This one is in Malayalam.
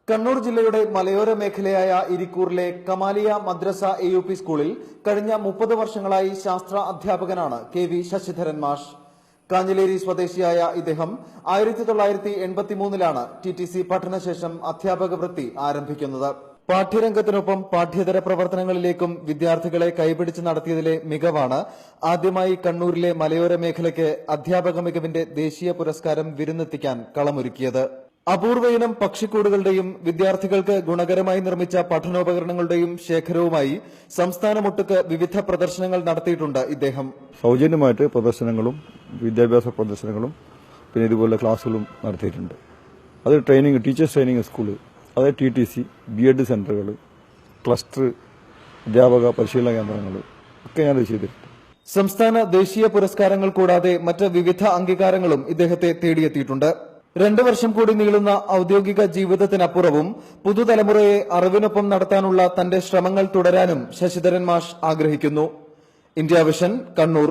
കണ്ണൂർ ജില്ലയുടെ മലയോര മേഖലയായ ഇരിക്കൂറിലെ കമാലിയ മദ്രസ AUP സ്കൂളിൽ കഴിഞ്ഞ 30 വർഷങ്ങളായി ശാസ്ത്ര അധ്യാപകനാണ് KV ശശിധരൻ മാഷ്. കാഞ്ഞിലേരി സ്വദേശിയായ ഇദ്ദേഹം 1983-ലാണ് TTC പഠനശേഷം അധ്യാപക വൃത്തി ആരംഭിക്കുന്നത്. പാഠ്യരംഗത്തിനൊപ്പം പാഠ്യേതര പ്രവർത്തനങ്ങളിലേക്കും വിദ്യാർത്ഥികളെ കൈപിടിച്ച് നടത്തിയതിലെ മികവാണ് ആദ്യമായി കണ്ണൂരിലെ മലയോര മേഖലയ്ക്ക് അധ്യാപക മികവിന്റെ ദേശീയ പുരസ്കാരം വിരുന്നെത്തിക്കാൻ കളമൊരുക്കിയത്. അപൂർവ ഇനം പക്ഷിക്കൂടുകളുടെയും വിദ്യാർത്ഥികൾക്ക് ഗുണകരമായി നിർമ്മിച്ച പഠനോപകരണങ്ങളുടെയും ശേഖരവുമായി സംസ്ഥാനമൊട്ടുക്ക് വിവിധ പ്രദർശനങ്ങൾ നടത്തിയിട്ടുണ്ട് ഇദ്ദേഹം. സൗജന്യമായിട്ട് പ്രദർശനങ്ങളും വിദ്യാഭ്യാസ പ്രദർശനങ്ങളും പിന്നെ ഇതുപോലെ ക്ലാസുകളും നടത്തിയിട്ടുണ്ട്. അത് ടീച്ചേഴ്സ് ട്രെയിനിങ് സ്കൂള്, അതായത് TTC, B.Ed സെന്ററുകൾ, ക്ലസ്റ്റർ, അധ്യാപക പരിശീലന കേന്ദ്രങ്ങൾ ഒക്കെ ഞാനത് ചെയ്തിട്ടുണ്ട്. സംസ്ഥാന ദേശീയ പുരസ്കാരങ്ങൾ കൂടാതെ മറ്റ് വിവിധ അംഗീകാരങ്ങളും ഇദ്ദേഹത്തെ തേടിയെത്തിയിട്ടുണ്ട്. 2 വർഷം കൂടി നീളുന്ന ഔദ്യോഗിക ജീവിതത്തിനപ്പുറവും പുതുതലമുറയെ അറിവിനൊപ്പം നടത്താനുള്ള തന്റെ ശ്രമങ്ങൾ തുടരാനും ശശിധരൻ മാഷ് ആഗ്രഹിക്കുന്നു. India vision, Kannur.